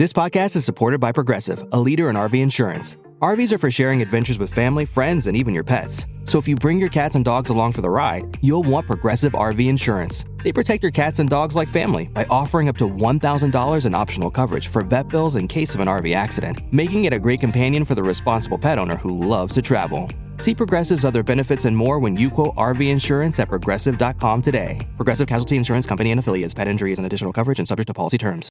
This podcast is supported by Progressive, a leader in RV insurance. RVs are for sharing adventures with family, friends, and even your pets. So if you bring your cats and dogs along for the ride, you'll want Progressive RV insurance. They protect your cats and dogs like family by offering up to $1,000 in optional coverage for vet bills in case of an RV accident, making it a great companion for the responsible pet owner who loves to travel. See Progressive's other benefits and more when you quote RV insurance at Progressive.com today. Progressive Casualty Insurance Company and Affiliates. Pet injuries and additional coverage and subject to policy terms.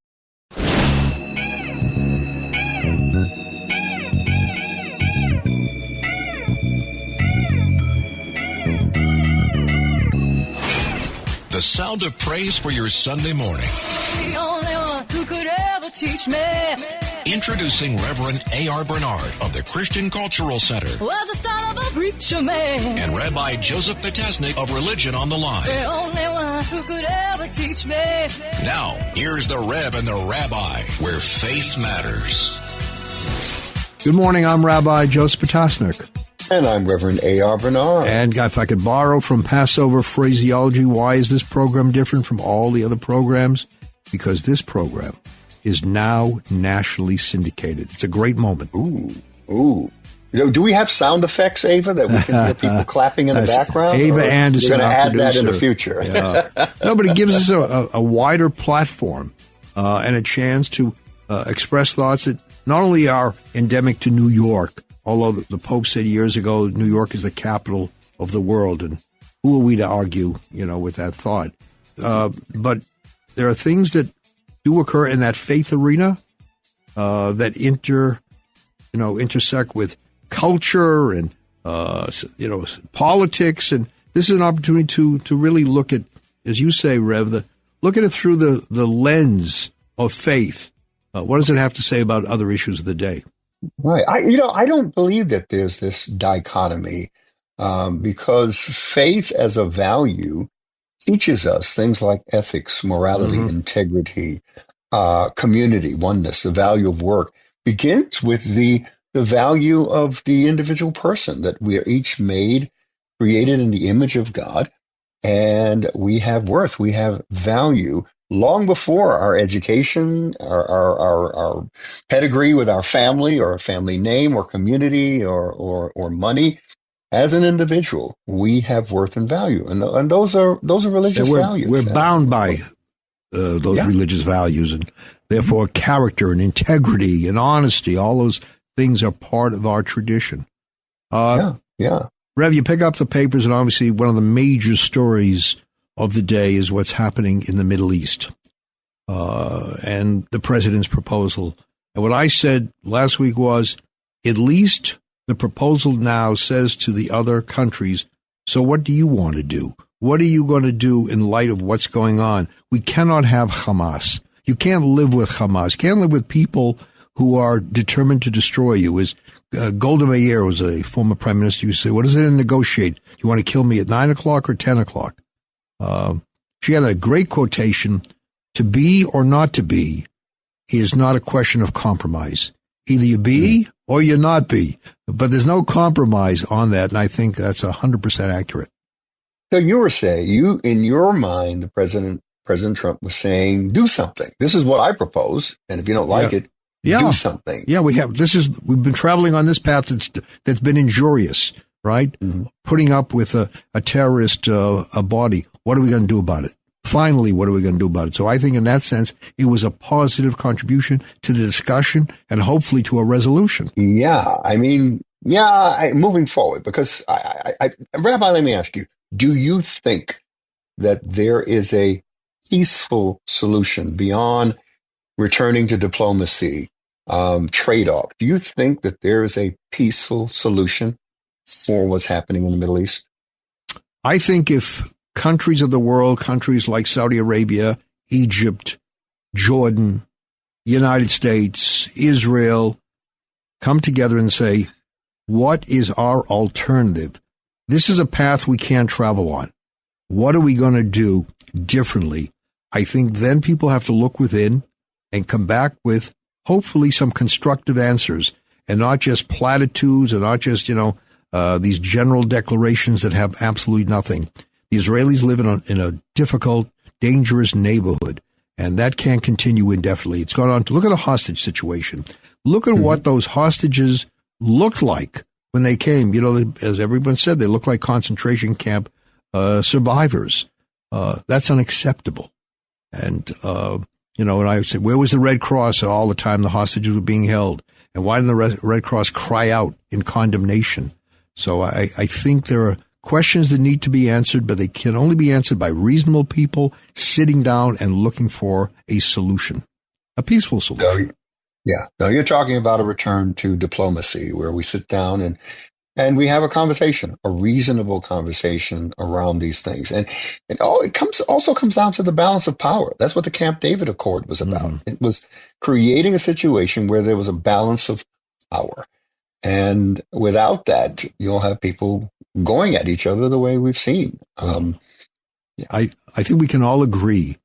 The sound of praise for your Sunday morning. The only one who could ever teach me. Introducing Reverend A.R. Bernard of the Christian Cultural Center. Was the son of a preacher man. And Rabbi Joseph Patterson of Religion on the Line. The only one who could ever teach me. Now, here's the Rev and the Rabbi, where faith matters. Good morning, I'm Rabbi Joseph Patterson. And I'm Reverend A.R. Bernard. And if I could borrow from Passover phraseology, why is this program different from all the other programs? Because this program is now nationally syndicated. It's a great moment. Ooh. Do we have sound effects, Ava, that we can hear people clapping in the background? Ava Anderson, you're going to add producer. that in the future. Yeah. No, but it gives us a wider platform and a chance to express thoughts that not only are endemic to New York, although the Pope said years ago, New York is the capital of the world, and who are we to argue, with that thought? But there are things that do occur in that faith arena that intersect with culture and politics, and this is an opportunity to really look at, as you say, Rev, look at it through the lens of faith. What does it have to say about other issues of the day? Right. I don't believe that there's this dichotomy because faith as a value teaches us things like ethics, morality, integrity, community, oneness, the value of work. Begins with the value of the individual person, that we are each created in the image of God, and we have worth, we have value. Long before our education, our pedigree with our family or a family name or community or money, as an individual, we have worth and value, and those are religious values. We're bound by those religious values, and therefore character and integrity and honesty, all those things are part of our tradition. Yeah. Rev, you pick up the papers, and obviously one of the major stories of the day is what's happening in the Middle East and the president's proposal. And what I said last week was, at least the proposal now says to the other countries, so what do you want to do? What are you going to do in light of what's going on? We cannot have Hamas. You can't live with Hamas. You can't live with people who are determined to destroy you. As Golda Meir was a former prime minister, you say, what does it negotiate? You want to kill me at 9 o'clock or 10 o'clock? She had a great quotation: to be or not to be is not a question of compromise. Either you be or you not be, but there's no compromise on that, and I think that's 100% accurate. So you were saying, in your mind, the President Trump was saying, do something. This is what I propose, and if you don't like it, do something. Yeah, we've been traveling on this path that's been injurious, right? Mm-hmm. Putting up with a terrorist body. What are we going to do about it? Finally, what are we going to do about it? So I think in that sense, it was a positive contribution to the discussion and hopefully to a resolution. Yeah, moving forward, because Rabbi, let me ask you, do you think that there is a peaceful solution beyond returning to diplomacy, trade-off? Do you think that there is a peaceful solution for what's happening in the Middle East? I think if countries of the world, countries like Saudi Arabia, Egypt, Jordan, United States, Israel, come together and say, what is our alternative? This is a path we can't travel on. What are we going to do differently? I think then people have to look within and come back with hopefully some constructive answers, and not just platitudes and not just, these general declarations that have absolutely nothing. The Israelis live in a difficult, dangerous neighborhood, And that can't continue indefinitely. It's gone on to look at a hostage situation. Look at what those hostages looked like when they came. You know, as everyone said, they look like concentration camp survivors. That's unacceptable. And, you know, and I said, where was the Red Cross all the time the hostages were being held? And why didn't the Red Cross cry out in condemnation? So I think there are questions that need to be answered, but they can only be answered by reasonable people sitting down and looking for a solution, a peaceful solution. No, you're talking about a return to diplomacy where we sit down and we have a conversation, a reasonable conversation around these things. And it also comes down to the balance of power. That's what the Camp David Accord was about. It was creating a situation where there was a balance of power. And without that, you'll have people going at each other the way we've seen. I think we can all agree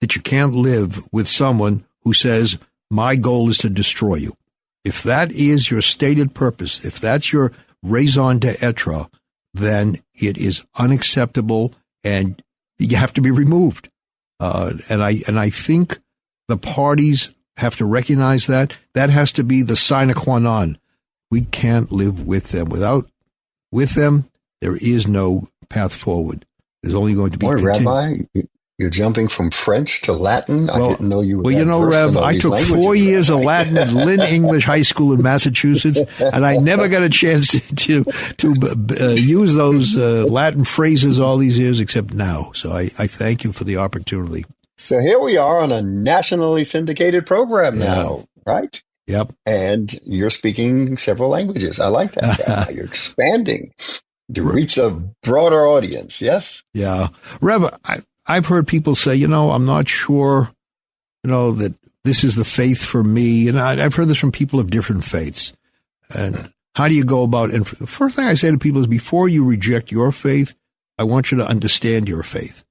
that you can't live with someone who says, my goal is to destroy you. If that is your stated purpose, if that's your raison d'etre, then it is unacceptable and you have to be removed. And I think the parties have to recognize that. That has to be the sine qua non. We can't live with them. With them, there is no path forward. There's only going to be Rabbi, you're jumping from French to Latin. I didn't know you were. Well, you know, Rev, I took 4 years of Latin at Lynn English High School in Massachusetts, and I never got a chance to use those Latin phrases all these years, except now. So I thank you for the opportunity. So here we are on a nationally syndicated program now, right? Yep. And you're speaking several languages. I like that, Rabbi. You're expanding to reach a broader audience. Yes? Yeah. Rev, I've heard people say, you know, I'm not sure, you know, that this is the faith for me. And I've heard this from people of different faiths. And how do you go about it? And the first thing I say to people is before you reject your faith, I want you to understand your faith.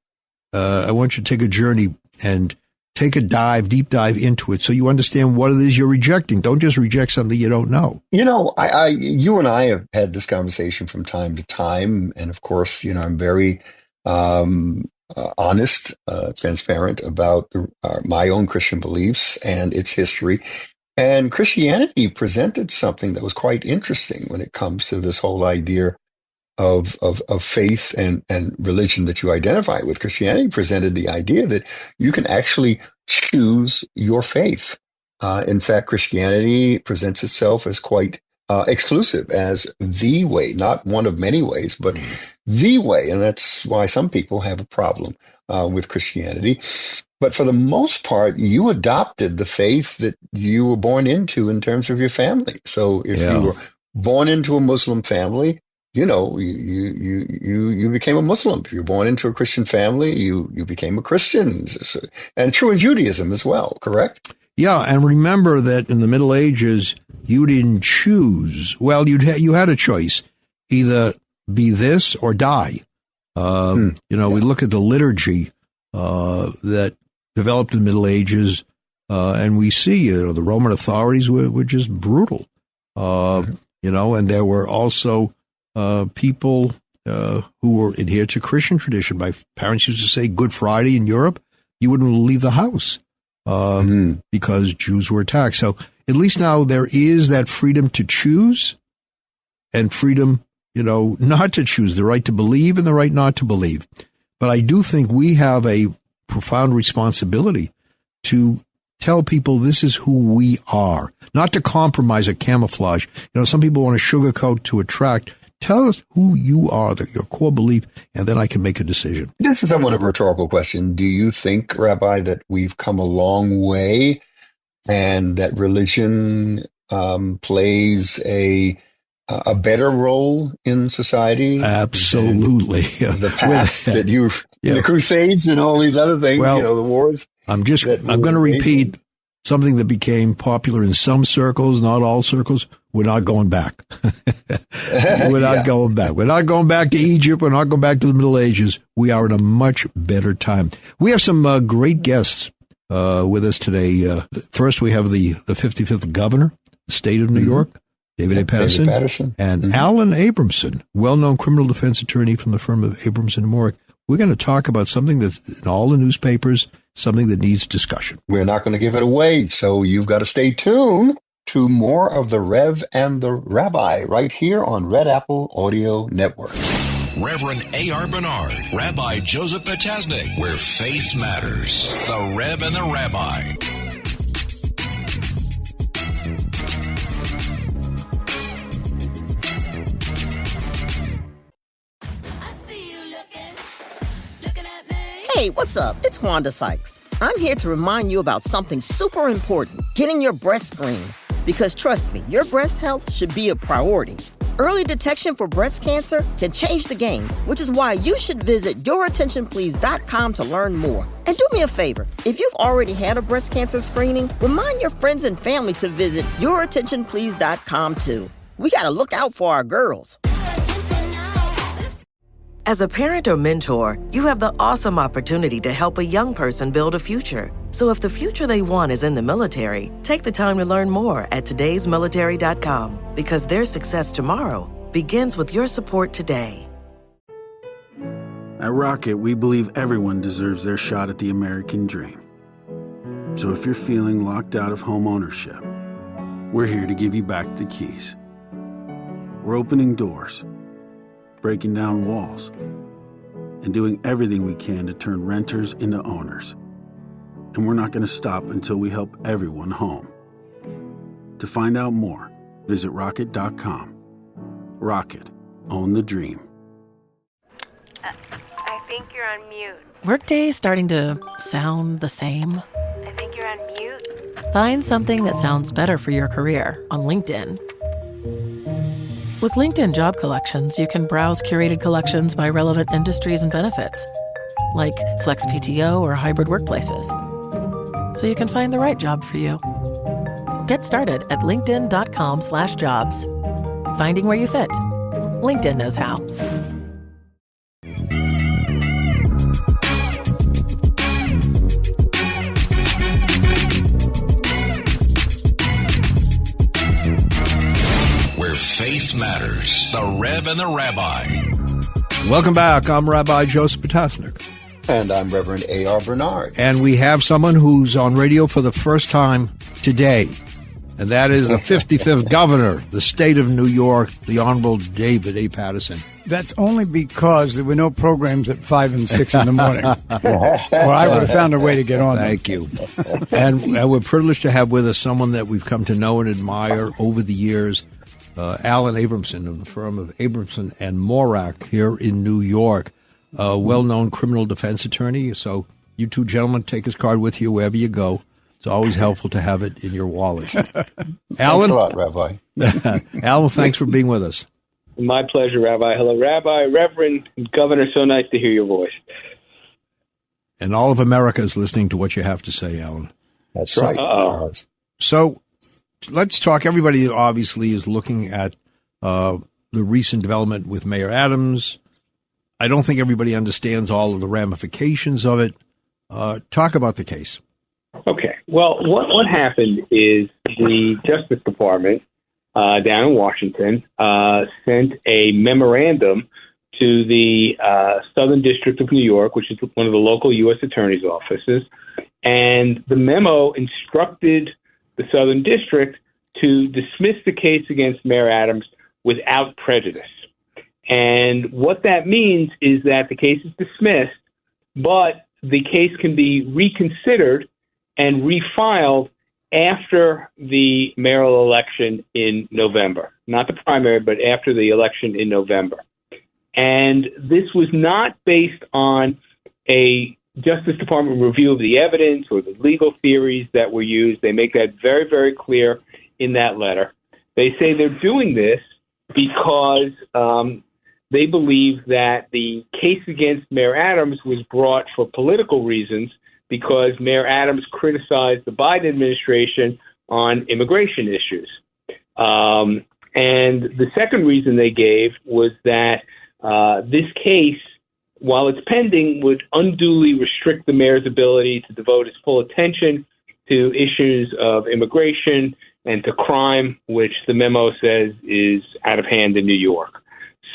I want you to take a journey and take a deep dive into it so you understand what it is you're rejecting. Don't just reject something you don't know. You know, you and I have had this conversation from time to time. And of course, you know, I'm very honest, transparent about my own Christian beliefs and its history. And Christianity presented something that was quite interesting when it comes to this whole idea of faith and religion that you identify with. Christianity presented the idea that you can actually choose your faith. In fact, Christianity presents itself as quite exclusive, as the way, not one of many ways, but the way. And that's why some people have a problem with Christianity. But for the most part, you adopted the faith that you were born into in terms of your family. So if you were born into a Muslim family, you know, you became a Muslim. If you're born into a Christian family, you became a Christian. And true in Judaism as well, correct? Yeah, and remember that in the Middle Ages, you didn't choose. Well, you had a choice, either be this or die. You know, we look at the liturgy that developed in the Middle Ages, and we see, you know, the Roman authorities were just brutal. You know, and there were also people who were adhered to Christian tradition. My parents used to say Good Friday in Europe, you wouldn't leave the house because Jews were attacked. So at least now there is that freedom to choose and freedom, you know, not to choose, the right to believe and the right not to believe. But I do think we have a profound responsibility to tell people this is who we are, not to compromise or camouflage. You know, some people want to sugarcoat to attract. Tell us who you are, your core belief, and then I can make a decision. This is somewhat of a rhetorical question. Do you think, Rabbi, that we've come a long way and that religion plays a better role in society? Absolutely. The past that the Crusades and all these other things, you know, the wars. I'm going to repeat something that became popular in some circles, not all circles. We're not going back. We're not going back. We're not going back to Egypt. We're not going back to the Middle Ages. We are in a much better time. We have some great guests with us today. First, we have the 55th governor, the state of New York, David A. Patterson, and Alan Abramson, well-known criminal defense attorney from the firm of Abramson and Moore. we're going to talk about something that's in all the newspapers, something that needs discussion. We're not going to give it away, so you've got to stay tuned to more of the Rev and the Rabbi right here on Red Apple Audio Network. Reverend A.R. Bernard, Rabbi Joseph Potasnik, where faith matters. The Rev and the Rabbi. Hey, what's up? It's Wanda Sykes. I'm here to remind you about something super important, getting your breast screened. Because trust me, your breast health should be a priority. Early detection for breast cancer can change the game, which is why you should visit yourattentionplease.com to learn more. And do me a favor, if you've already had a breast cancer screening, remind your friends and family to visit yourattentionplease.com too. We gotta look out for our girls. As a parent or mentor, you have the awesome opportunity to help a young person build a future. So if the future they want is in the military, take the time to learn more at todaysmilitary.com, because their success tomorrow begins with your support today. At Rocket, we believe everyone deserves their shot at the American dream. So if you're feeling locked out of home ownership, we're here to give you back the keys. We're opening doors, breaking down walls, and doing everything we can to turn renters into owners. And we're not going to stop until we help everyone home. To find out more, visit Rocket.com. Rocket, own the dream. I think you're on mute. Workday starting to sound the same? I think you're on mute. Find something that sounds better for your career on LinkedIn. With LinkedIn Job Collections, you can browse curated collections by relevant industries and benefits, like flex PTO or hybrid workplaces, so you can find the right job for you. Get started at linkedin.com/jobs. Finding where you fit. LinkedIn knows how. Faith matters. The Rev and the Rabbi. Welcome back. I'm Rabbi Joseph Potasnik. And I'm Reverend A.R. Bernard. And we have someone who's on radio for the first time today. And that is the 55th governor, the state of New York, the Honorable David A. Patterson. That's only because there were no programs at 5 and 6 in the morning. Or I would have found a way to get on. Thank you. And we're privileged to have with us someone that we've come to know and admire over the years, Alan Abramson of the firm of Abramson and Morak here in New York, a well-known criminal defense attorney. So you two gentlemen take his card with you wherever you go. It's always helpful to have it in your wallet. Alan, thanks a lot, Rabbi. Alan, thanks for being with us. My pleasure, Rabbi. Hello, Rabbi, Reverend, Governor. So nice to hear your voice. And all of America is listening to what you have to say, Alan. That's right. So let's talk. Everybody obviously is looking at the recent development with Mayor Adams. I don't think everybody understands all of the ramifications of it. Talk about the case. Okay. Well, what happened is the Justice Department down in Washington sent a memorandum to the Southern District of New York, which is one of the local U.S. Attorney's offices, and the memo instructed the Southern District to dismiss the case against Mayor Adams without prejudice. And what that means is that the case is dismissed, but the case can be reconsidered and refiled after the mayoral election in November. Not the primary, but after the election in November. And this was not based on a Justice Department review of the evidence or the legal theories that were used. They make that very, very clear in that letter. They say they're doing this because they believe that the case against Mayor Adams was brought for political reasons because Mayor Adams criticized the Biden administration on immigration issues. And the second reason they gave was that this case, while it's pending, would unduly restrict the mayor's ability to devote his full attention to issues of immigration and to crime, which the memo says is out of hand in New York.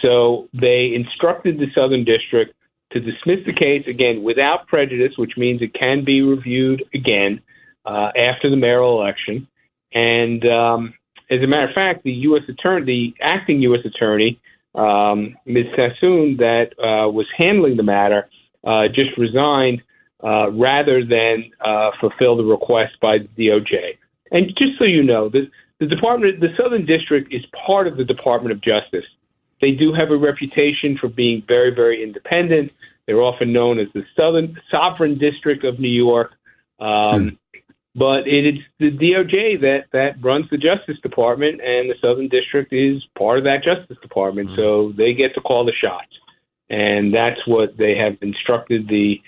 So they instructed the Southern District to dismiss the case, again, without prejudice, which means it can be reviewed again after the mayoral election. And as a matter of fact, the acting U.S. attorney, Ms. Sassoon, that was handling the matter, just resigned rather than fulfill the request by the DOJ. And just so you know, the Southern District is part of the Department of Justice. They do have a reputation for being very, very independent. They're often known as the Sovereign District of New York. But it is the DOJ that runs the Justice Department, and the Southern District is part of that Justice Department. So they get to call the shots. And that's what they have instructed the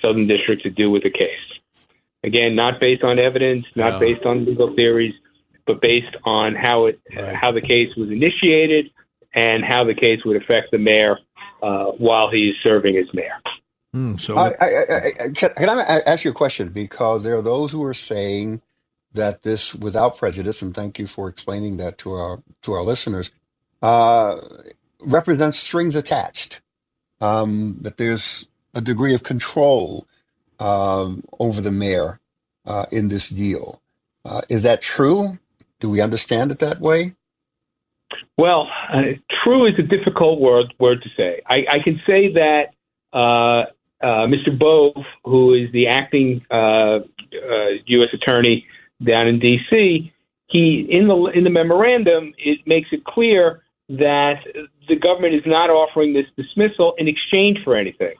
Southern District to do with the case. Again, not based on evidence, not based on legal theories, but based on how the case was initiated and how the case would affect the mayor while he's serving as mayor. Can I ask you a question? Because there are those who are saying that this, without prejudice, and thank you for explaining that to our listeners, represents strings attached. That there's a degree of control over the mayor in this deal. Is that true? Do we understand it that way? Well, true is a difficult word to say. I can say that Mr. Bove, who is the acting U.S. attorney down in D.C., he in the memorandum, it makes it clear that the government is not offering this dismissal in exchange for anything.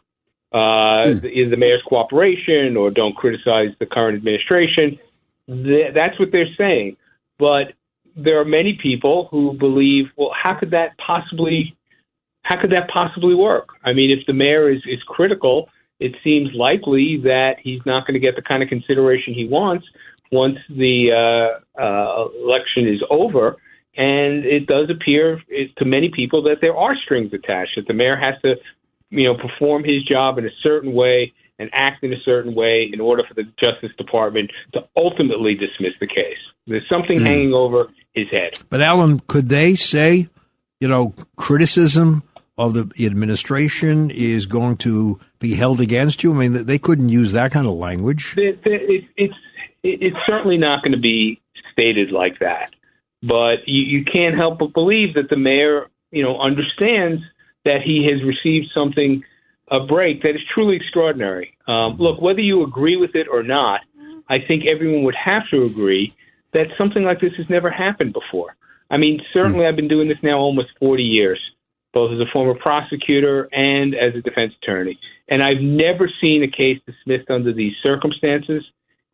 Is the mayor's cooperation or don't criticize the current administration. That's what they're saying. But there are many people who believe, well, how could that possibly work? I mean, if the mayor is critical, it seems likely that he's not going to get the kind of consideration he wants once the election is over. And it does appear to many people that there are strings attached, that the mayor has to, perform his job in a certain way and act in a certain way in order for the Justice Department to ultimately dismiss the case. There's something hanging over his head. But Alan, could they say, criticism of the administration is going to be held against you? I mean, they couldn't use that kind of language. It's certainly not going to be stated like that. But you can't help but believe that the mayor, understands that he has received a break that is truly extraordinary. Look, whether you agree with it or not, I think everyone would have to agree that something like this has never happened before. I mean, certainly I've been doing this now almost 40 years, both as a former prosecutor and as a defense attorney. And I've never seen a case dismissed under these circumstances.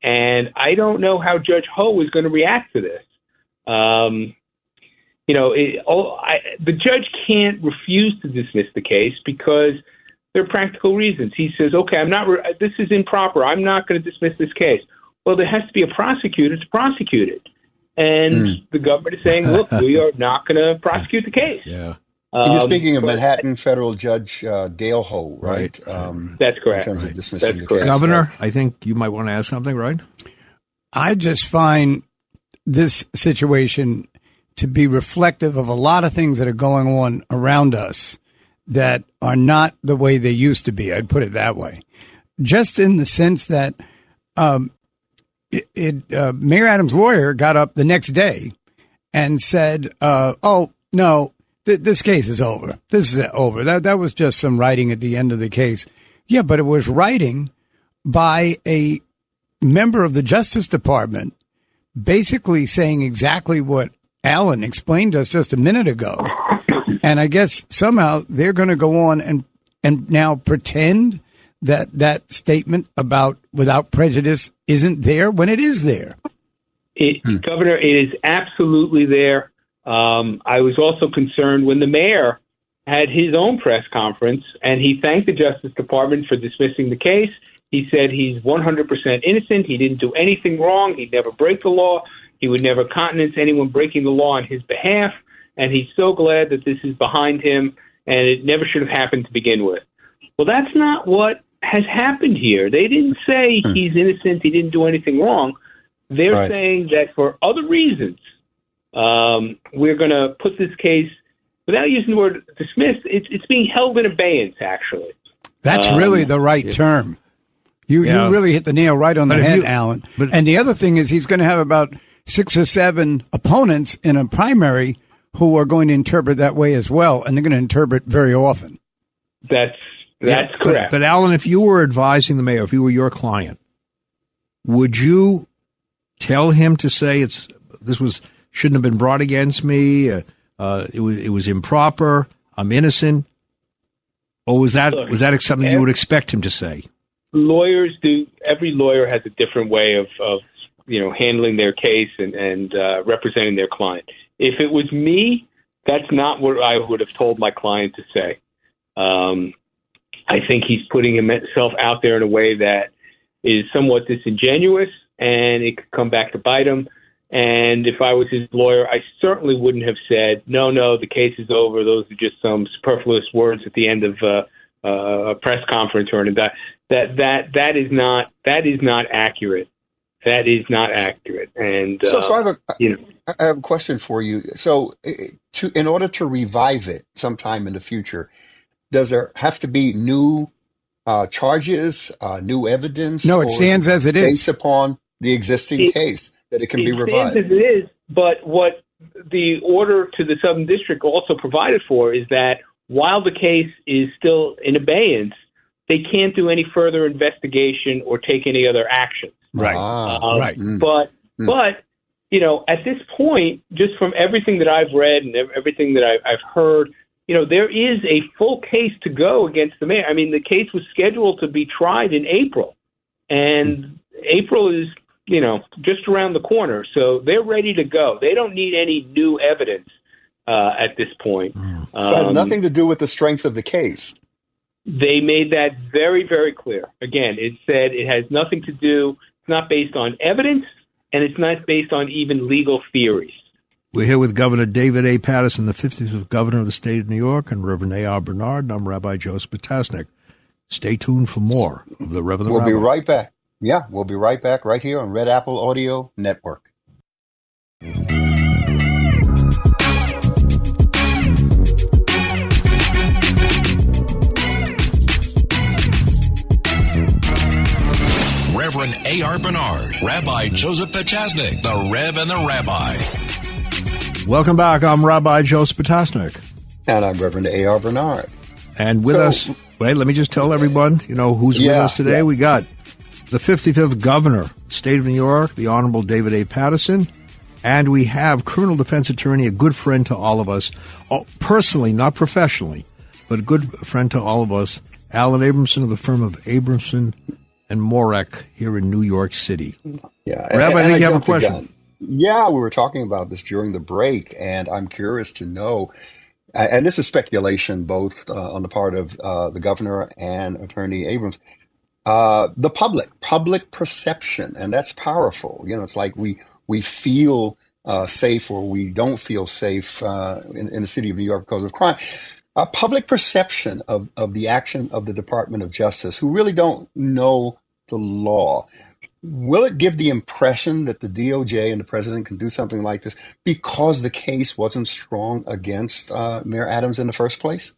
And I don't know how Judge Ho is going to react to this. The judge can't refuse to dismiss the case because there are practical reasons. He says, okay, this is improper. I'm not going to dismiss this case. Well, there has to be a prosecutor to prosecute it. And the government is saying, look, we are not going to prosecute the case. Yeah. You're speaking of Manhattan federal judge Dale Ho, right? That's correct. In terms of dismissing the case. Governor, I think you might want to ask something, right? I just find this situation to be reflective of a lot of things that are going on around us that are not the way they used to be. I'd put it that way. Just in the sense that Mayor Adams' lawyer got up the next day and said, oh, no, this case is over. This is over. That was just some writing at the end of the case. Yeah, but it was writing by a member of the Justice Department basically saying exactly what Alan explained to us just a minute ago. And I guess somehow they're going to go on and now pretend that statement about without prejudice isn't there when it is there. Governor, it is absolutely there. I was also concerned when the mayor had his own press conference and he thanked the Justice Department for dismissing the case. He said he's 100% innocent. He didn't do anything wrong. He'd never break the law. He would never countenance anyone breaking the law on his behalf. And he's so glad that this is behind him and it never should have happened to begin with. Well, that's not what has happened here. They didn't say he's innocent. He didn't do anything wrong. They're saying that for other reasons, we're going to put this case, without using the word dismissed, it's being held in abeyance, actually. That's really the right term. You really hit the nail right on the head, Alan. And the other thing is he's going to have about 6 or 7 opponents in a primary who are going to interpret that way as well, and they're going to interpret very often. That's correct. But Alan, if you were advising the mayor, if you were your client, would you tell him to say shouldn't have been brought against me? It was improper. I'm innocent. Or was that something you would expect him to say? Lawyers do. Every lawyer has a different way of handling their case and representing their client. If it was me, that's not what I would have told my client to say. I think he's putting himself out there in a way that is somewhat disingenuous, and it could come back to bite him. And if I was his lawyer, I certainly wouldn't have said, no, the case is over. Those are just some superfluous words at the end of a press conference or anything. That is not accurate. That is not accurate. And so I have a question for you. So, in order to revive it sometime in the future, does there have to be new charges, new evidence? No, it stands as it is based upon the existing case that it can be revived. It stands as it is, but what the order to the Southern District also provided for is that while the case is still in abeyance, they can't do any further investigation or take any other action. Right. Right. But at this point, just from everything that I've read and everything that I've heard, there is a full case to go against the mayor. I mean, the case was scheduled to be tried in April, and April is, just around the corner. So they're ready to go. They don't need any new evidence at this point. So it has nothing to do with the strength of the case. They made that very, very clear. Again, it said it has nothing to do, it's not based on evidence, and it's not based on even legal theories. We're here with Governor David A. Patterson, the 55th governor of the state of New York, and Reverend A.R. Bernard. I'm Rabbi Joseph Patterson. Stay tuned for more of the Rev The Rabbi. We'll be right back. Yeah, we'll be right back right here on Red Apple Audio Network. Reverend A.R. Bernard, Rabbi Joseph Patterson, the Rev and the Rabbi. Welcome back. I'm Rabbi Joseph Patterson. And I'm Reverend A.R. Bernard. And with us, let me just tell everyone, who's with us today. We got the 55th governor, state of New York, the Honorable David A. Patterson. And we have criminal defense attorney, a good friend to all of us, personally, not professionally, but a good friend to all of us, Alan Abramson of the firm of Abramson and Morek here in New York City. Yeah, Rabbi, I think you have a question. Yeah, we were talking about this during the break, and I'm curious to know, and this is speculation both on the part of the governor and Attorney Abrams, the public perception, and that's powerful. It's like we feel safe or we don't feel safe in the city of New York because of crime. Public perception of the action of the Department of Justice, who really don't know the law. Will it give the impression that the DOJ and the president can do something like this because the case wasn't strong against Mayor Adams in the first place?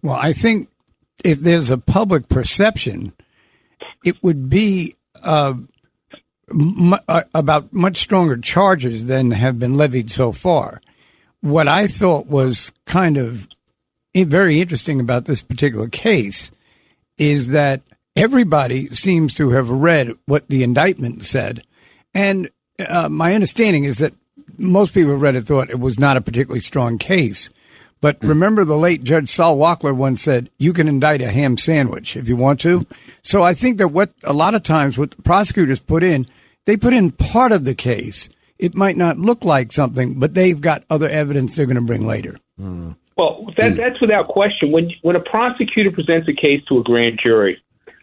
Well, I think if there's a public perception, it would be about much stronger charges than have been levied so far. What I thought was kind of very interesting about this particular case is that everybody seems to have read what the indictment said. And my understanding is that most people who read it thought it was not a particularly strong case. But remember the late Judge Saul Wackler once said, you can indict a ham sandwich if you want to. So I think that a lot of times what the prosecutors put in, they put in part of the case. It might not look like something, but they've got other evidence they're going to bring later. Well, that's without question. When a prosecutor presents a case to a grand jury,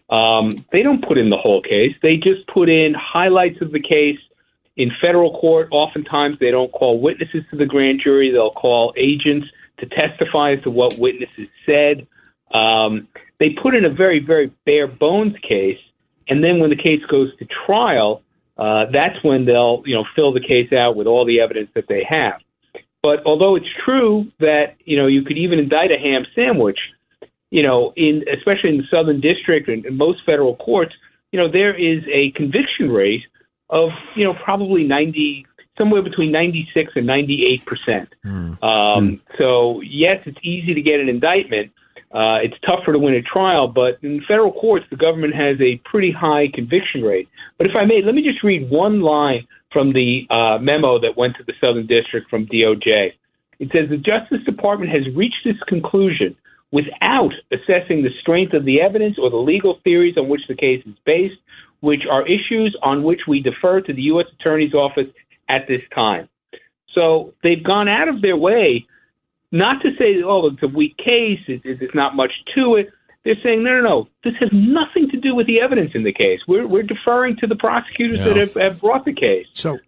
they don't put in the whole case. They just put in highlights of the case. In federal court, oftentimes they don't call witnesses to the grand jury. They'll call agents to testify as to what witnesses said. They put in a very, very bare bones case. And then when the case goes to trial, that's when they'll fill the case out with all the evidence that they have. But although it's true that, you could even indict a ham sandwich, especially in the Southern District and in most federal courts, there is a conviction rate of, probably somewhere between 96 and 98%. So yes, it's easy to get an indictment. It's tougher to win a trial, but in federal courts, the government has a pretty high conviction rate. But if I may, let me just read one line from the memo that went to the Southern District from DOJ. It says the Justice Department has reached this conclusion without assessing the strength of the evidence or the legal theories on which the case is based, which are issues on which we defer to the U.S. Attorney's Office at this time. So they've gone out of their way not to say, it's a weak case, there's not much to it. They're saying, no, this has nothing to do with the evidence in the case. We're deferring to the prosecutors that have brought the case. So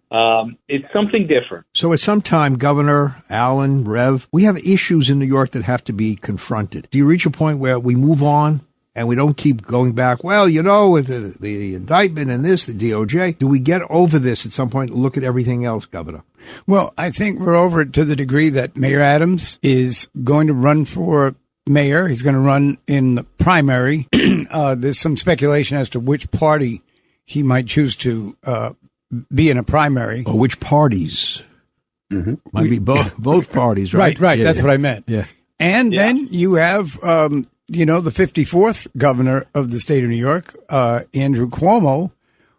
it's something different. So at some time, Governor, Allen, Rev, we have issues in New York that have to be confronted. Do you reach a point where we move on and we don't keep going back, with the indictment and the DOJ? Do we get over this at some point and look at everything else, Governor? Well, I think we're over it to the degree that Mayor Adams is going to run for mayor. He's going to run in the primary. There's some speculation as to which party he might choose to be in a primary. Or which parties. Mm-hmm. Might be both parties, right? Right. Yeah, that's what I meant. Yeah. And then you have, the 54th governor of the state of New York, Andrew Cuomo,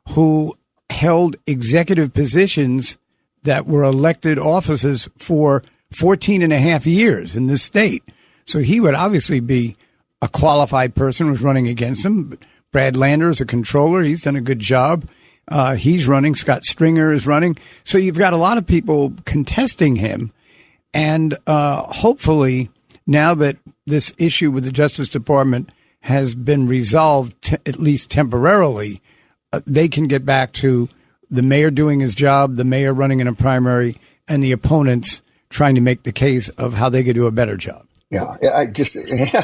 who held executive positions that were elected offices for 14 and a half years in this state. So he would obviously be a qualified person who's running against him. Brad Lander is a controller. He's done a good job. He's running. Scott Stringer is running. So you've got a lot of people contesting him. And hopefully, now that this issue with the Justice Department has been resolved, at least temporarily, they can get back to the mayor doing his job, the mayor running in a primary, and the opponents trying to make the case of how they could do a better job. Yeah,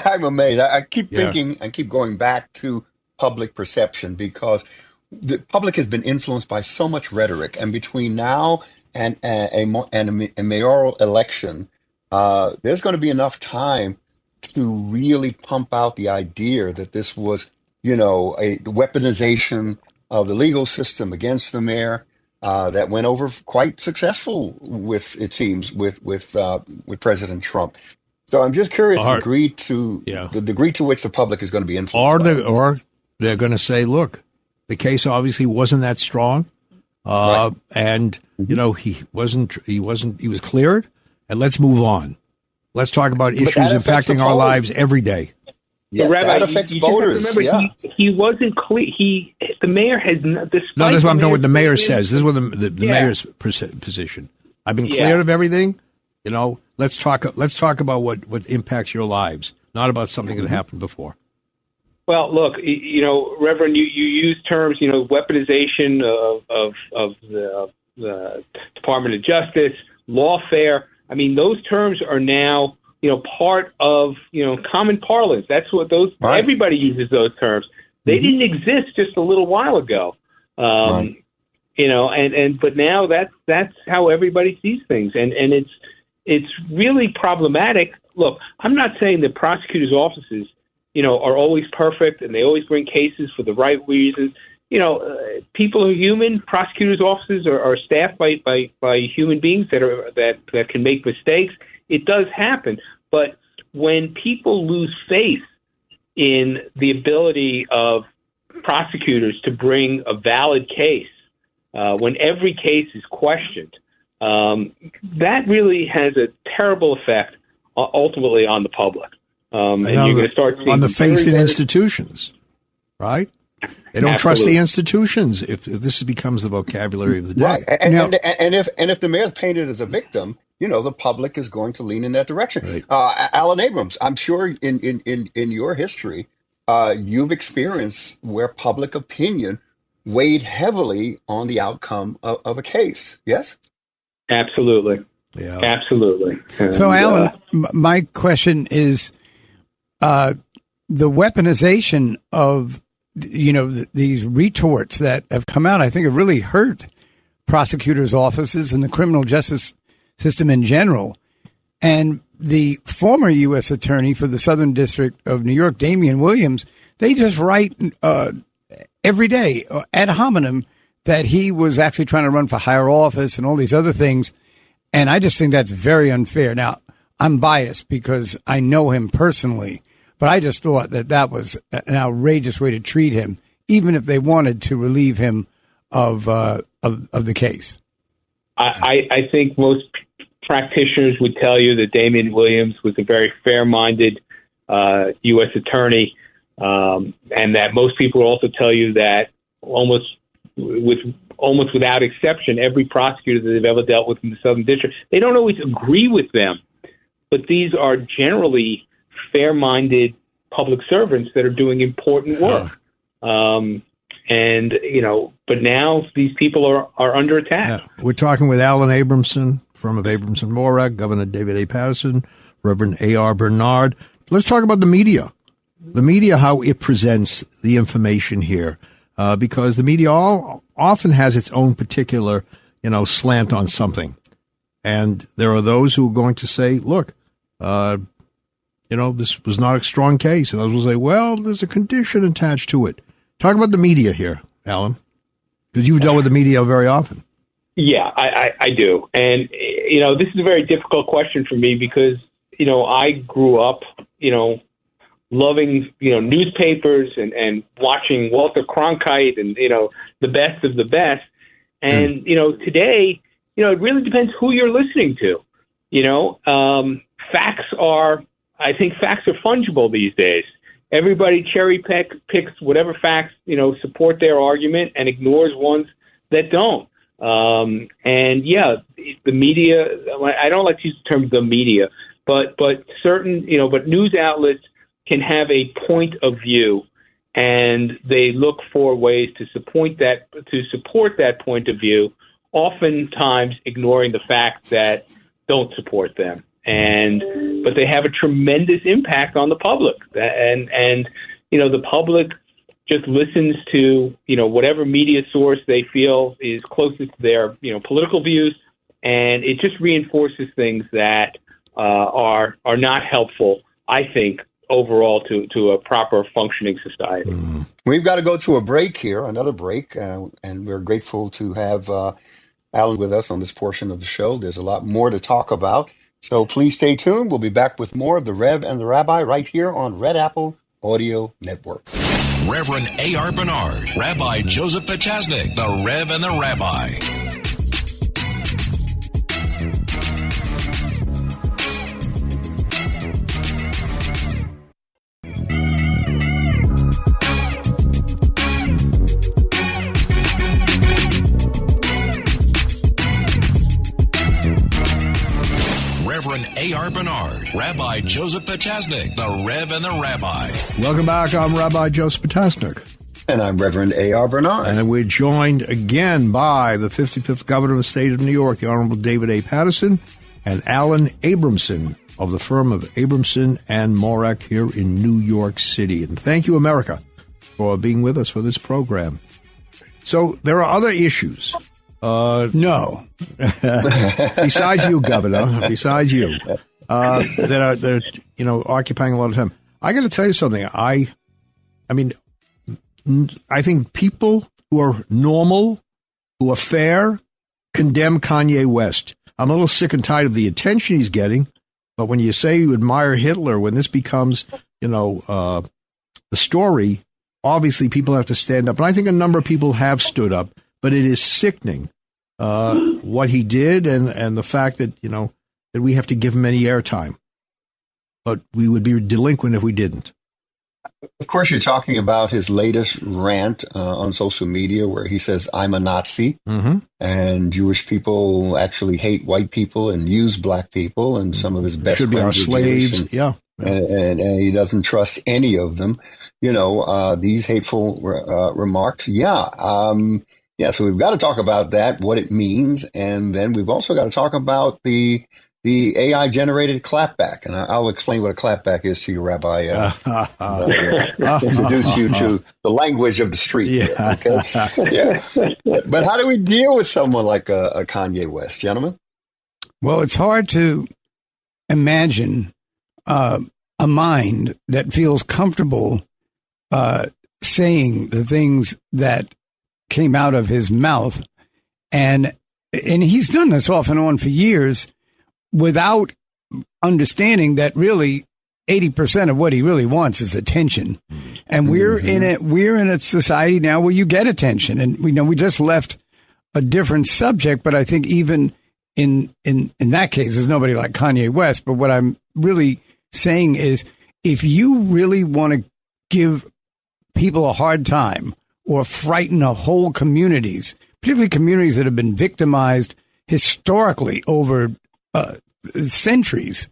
I'm amazed. I keep thinking and keep going back to public perception because the public has been influenced by so much rhetoric. And between now and a mayoral election, there's going to be enough time to really pump out the idea that this was, a weaponization of the legal system against the mayor that went over quite successful with President Trump. So I'm just curious the degree to which the public is going to be influenced. Or they're going to say, look, the case obviously wasn't that strong, and he was cleared, and let's move on. Let's talk about issues impacting our lives every day. Yeah, Rabbi, that affects voters. Remember, he wasn't clear. The mayor has not. That's what I'm doing. What the mayor says. This is what the mayor's position. I've been cleared of everything. Let's talk about what impacts your lives, not about something that happened before. Well, look, Reverend, you use terms, weaponization of the Department of Justice, lawfare. I mean, those terms are now, part of, common parlance. That's what everybody uses those terms. They didn't exist just a little while ago. But now that's how everybody sees things. And it's really problematic. Look, I'm not saying that prosecutors' offices, are always perfect and they always bring cases for the right reasons. People are human. Prosecutors' offices are staffed by human beings that can make mistakes. It does happen. But when people lose faith in the ability of prosecutors to bring a valid case, when every case is questioned, that really has a terrible effect ultimately on the public. And you're going to start seeing on the faith in institutions, right? They don't trust the institutions if this becomes the vocabulary of the day. Right. And if the mayor's painted as a victim, the public is going to lean in that direction. Right. Alan Abrams, I'm sure in your history, you've experienced where public opinion weighed heavily on the outcome of a case. Yes? Absolutely. Yeah. Absolutely. So, Alan, my question is, the weaponization of, these retorts that have come out, I think have really hurt prosecutors' offices and the criminal justice system in general. And the former U.S. Attorney for the Southern District of New York, Damian Williams, they just write every day ad hominem that he was actually trying to run for higher office and all these other things. And I just think that's very unfair. Now, I'm biased because I know him personally, but I just thought that was an outrageous way to treat him, even if they wanted to relieve him of the case. I think most practitioners would tell you that Damian Williams was a very fair-minded U.S. attorney, and that most people will also tell you that almost without exception, every prosecutor that they've ever dealt with in the Southern District, they don't always agree with them, but these are generally fair-minded public servants that are doing important work. And, but now these people are under attack. Yeah. We're talking with Alan Abramson, firm of Abramson Morak, Governor David A. Patterson, Reverend A.R. Bernard. Let's talk about the media. The media, how it presents the information here, because the media often has its own particular, slant on something. And there are those who are going to say, look, this was not a strong case. And others will say, well, there's a condition attached to it. Talk about the media here, Alan, because you've dealt with the media very often. Yeah, I do. And, this is a very difficult question for me because, I grew up, loving, newspapers and watching Walter Cronkite and, the best of the best. And, today, it really depends who you're listening to. Facts are fungible these days. Everybody cherry picks whatever facts, support their argument and ignores ones that don't. And yeah, the media, I don't like to use the term the media, but certain, but news outlets can have a point of view and they look for ways to support that point of view, oftentimes ignoring the facts that don't support them. But they have a tremendous impact on the public, and the public just listens to whatever media source they feel is closest to their political views, and it just reinforces things that are not helpful, I think, overall to a proper functioning society. Mm. We've got to go to a break here, another break, and we're grateful to have Alan with us on this portion of the show. There's a lot more to talk about. So please stay tuned. We'll be back with more of the Rev and the Rabbi right here on Red Apple Audio Network. Reverend A.R. Bernard, Rabbi Joseph Potasnik, the Rev and the Rabbi. Reverend A.R. Bernard, Rabbi Joseph Potasnik, the Rev and the Rabbi. Welcome back. I'm Rabbi Joseph Potasnik. And I'm Reverend A.R. Bernard. And we're joined again by the 55th Governor of the State of New York, the Honorable David A. Patterson, and Alan Abramson of the firm of Abramson and Morak here in New York City. And thank you, America, for being with us for this program. So there are other issues. No. Besides you, Governor, besides you, that are occupying a lot of time. I got to tell you something. I think people who are normal, who are fair, condemn Kanye West. I'm a little sick and tired of the attention he's getting, but when you say you admire Hitler, when this becomes, the story, obviously people have to stand up. And I think a number of people have stood up, but it is sickening what he did and the fact that, that we have to give him any airtime. But we would be delinquent if we didn't. Of course, you're talking about his latest rant on social media where he says, I'm a Nazi, and Jewish people actually hate white people and use black people, and some of his best should be our slaves. And he doesn't trust any of them. These hateful remarks. So we've got to talk about that, what it means, and then we've also got to talk about the AI-generated clapback, and I'll explain what a clapback is to you, Rabbi. Introduce you to the language of the street. Yeah. Okay. Yeah. But how do we deal with someone like a Kanye West, gentlemen? Well, it's hard to imagine a mind that feels comfortable saying the things that came out of his mouth. And he's done this off and on for years without understanding that really 80% of what he really wants is attention. And we're in a society now where you get attention. And we just left a different subject, but I think even in that case, there's nobody like Kanye West. But what I'm really saying is, if you really want to give people a hard time or frighten whole communities, particularly communities that have been victimized historically over centuries,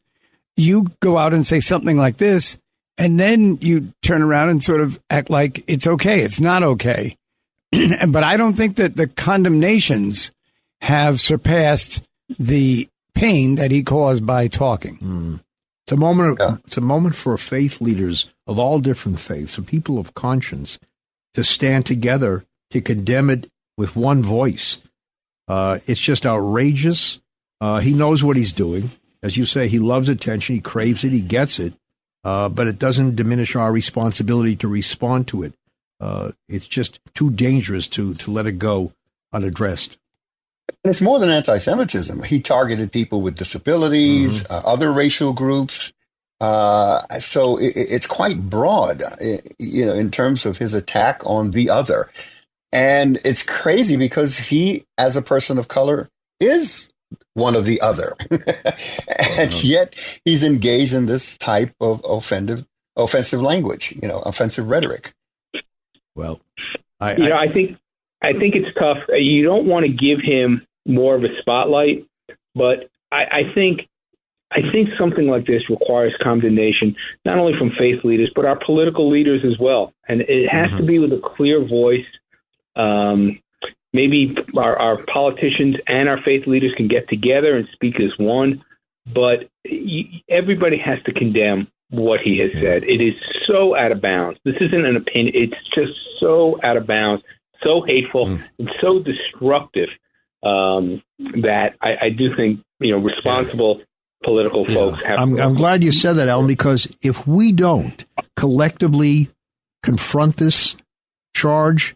you go out and say something like this, and then you turn around and sort of act like it's okay. It's not okay. But I don't think that the condemnations have surpassed the pain that he caused by talking. It's a moment. It's a moment for faith leaders of all different faiths, and people of conscience, to stand together to condemn it with one voice. It's just outrageous. He knows what he's doing. As you say, he loves attention. He craves it. He gets it. But it doesn't diminish our responsibility to respond to it. It's just too dangerous to let it go unaddressed. And it's more than anti-Semitism. He targeted people with disabilities, other racial groups. So it's quite broad, in terms of his attack on the other. And it's crazy because he, as a person of color, is one of the other. And yet he's engaged in this type of offensive language, offensive rhetoric. Well, I think it's tough. You don't want to give him more of a spotlight, but I think something like this requires condemnation, not only from faith leaders, but our political leaders as well. And it has to be with a clear voice. Maybe our politicians and our faith leaders can get together and speak as one, but everybody has to condemn what he has said. It is so out of bounds. This isn't an opinion. It's just so out of bounds, so hateful, and so destructive that I do think, responsible political folks have to. I'm glad you said that, Alan, because if we don't collectively confront this charge,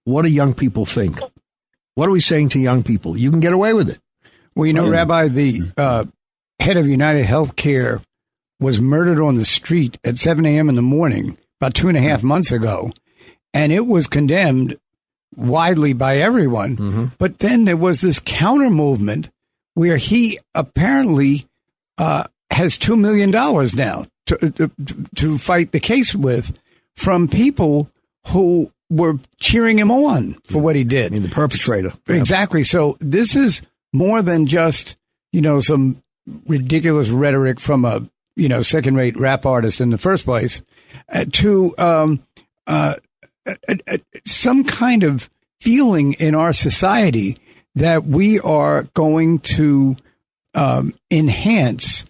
what do young people think? What are we saying to young people? You can get away with it. Well, Rabbi, the head of United Healthcare was murdered on the street at 7 a.m. in the morning about 2.5 months ago, and it was condemned widely by everyone. But then there was this counter movement where he apparently has $2 million now to fight the case with from people who were cheering him on for what he did. I mean, the perpetrator. Exactly. So this is more than just, some ridiculous rhetoric from a, second-rate rap artist in the first place, to some kind of feeling in our society that we are going to enhance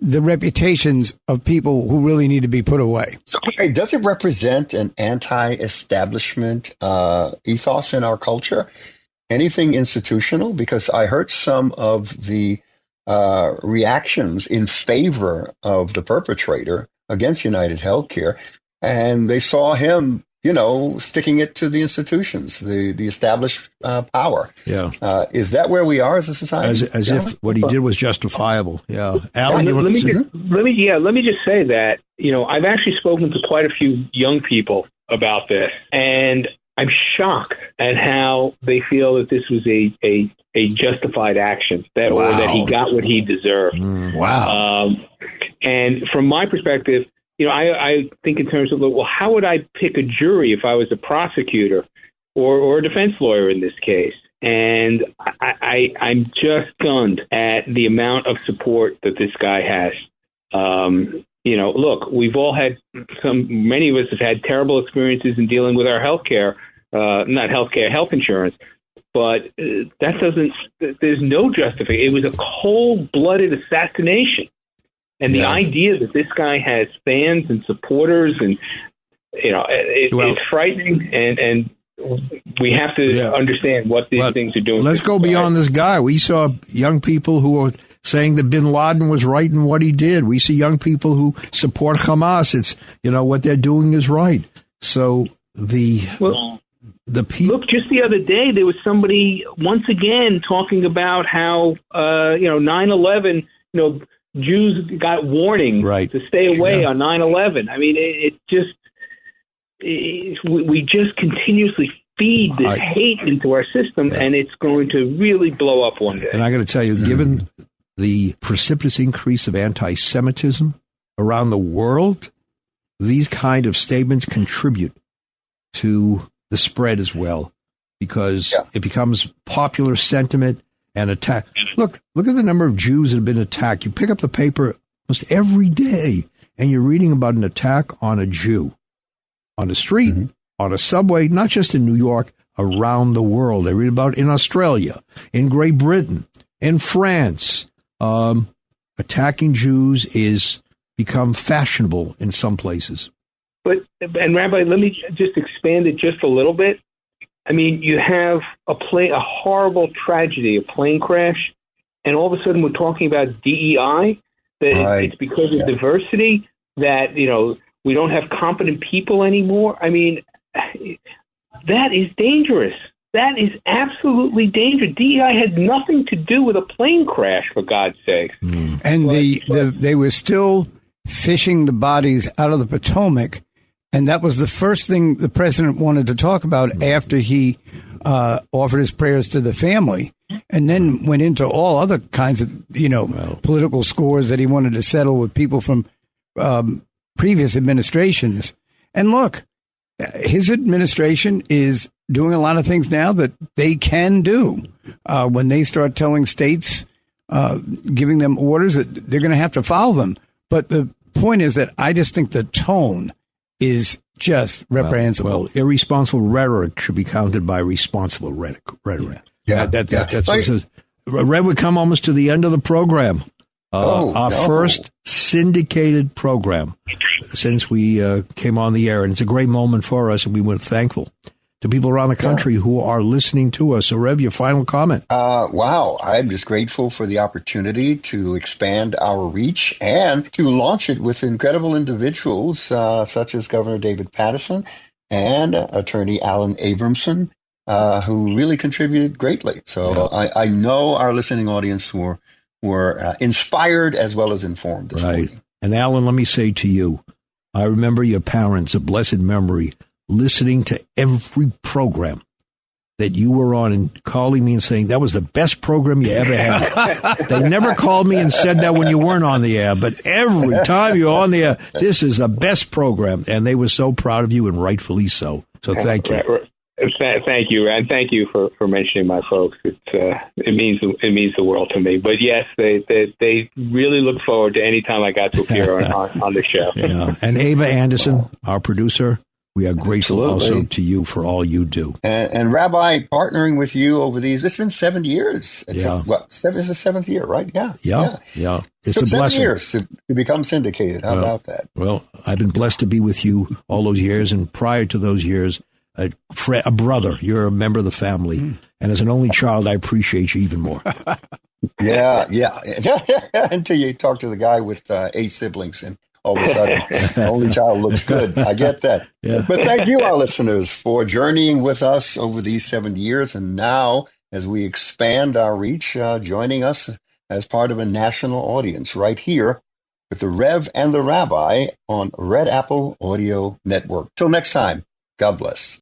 the reputations of people who really need to be put away. So, does it represent an anti-establishment ethos in our culture? Anything institutional? Because I heard some of the reactions in favor of the perpetrator against United Healthcare, and they saw him, sticking it to the institutions, the established power. Yeah. Is that where we are as a society? As if what he did was justifiable. Yeah. Alan, let me just say that, I've actually spoken to quite a few young people about this, and I'm shocked at how they feel that this was a justified action, or that he got what he deserved. Wow. And from my perspective, I think in terms of, how would I pick a jury if I was a prosecutor or a defense lawyer in this case? And I'm just stunned at the amount of support that this guy has. Look, we've all had many of us have had terrible experiences in dealing with our health insurance. But there's no justification. It was a cold-blooded assassination. And the idea that this guy has fans and supporters, and it's frightening. And we have to understand what these things are doing. Let's go beyond this guy. We saw young people who were saying that bin Laden was right in what he did. We see young people who support Hamas. It's, what they're doing is right. So the people. Look, just the other day, there was somebody once again talking about how, 9/11, Jews got warning to stay away on 9/11. I mean, we just continuously feed this hate into our system, and it's going to really blow up one day. And I got to tell you, given the precipitous increase of anti-Semitism around the world, these kind of statements contribute to the spread as well, because it becomes popular sentiment and attack. Look at the number of Jews that have been attacked. You pick up the paper almost every day, and you're reading about an attack on a Jew on the street, on a subway, not just in New York, around the world. They read about it in Australia, in Great Britain, in France. Attacking Jews is become fashionable in some places. And Rabbi, let me just expand it just a little bit. I mean, you have a horrible tragedy, a plane crash, and all of a sudden we're talking about DEI, that it's because of diversity, that, we don't have competent people anymore. I mean, that is dangerous. That is absolutely dangerous. DEI had nothing to do with a plane crash, for God's sake. And they were still fishing the bodies out of the Potomac, and that was the first thing the president wanted to talk about after he offered his prayers to the family, and then went into all other kinds of, political scores that he wanted to settle with people from previous administrations. And look, his administration is doing a lot of things now that they can do. When they start telling states, giving them orders, that they're going to have to follow them. But the point is that I just think the tone is just reprehensible. Well, irresponsible rhetoric should be countered by responsible rhetoric. That's what it says. Rev, we come almost to the end of the program. Our first syndicated program since we came on the air. And it's a great moment for us, and we were thankful to people around the country who are listening to us. So, Rev, your final comment. Wow. I'm just grateful for the opportunity to expand our reach and to launch it with incredible individuals such as Governor David Patterson and Attorney Alan Abramson, who really contributed greatly. So I know our listening audience were inspired as well as informed this morning. And Alan, let me say to you, I remember your parents of blessed memory listening to every program that you were on and calling me and saying that was the best program you ever had. They never called me and said that when you weren't on the air, but every time you're on the air, this is the best program. And they were so proud of you, and rightfully so. So thank you. Thank you, and thank you for mentioning my folks. It means the world to me. But yes, they really look forward to any time I got to appear on the show. Yeah. And Ava Anderson, our producer, we are grateful also to you for all you do. And Rabbi, partnering with you over it's been 7 years. This is the seventh year, right? Yeah. It's a blessing. 7 years to become syndicated. How about that? Well, I've been blessed to be with you all those years, and prior to those years, a brother. You're a member of the family. And as an only child, I appreciate you even more. Yeah. Until you talk to the guy with 8 siblings and all of a sudden, the only child looks good. I get that. Yeah. But thank you, our listeners, for journeying with us over these 7 years. And now, as we expand our reach, joining us as part of a national audience right here with the Rev and the Rabbi on Red Apple Audio Network. Till next time, God bless.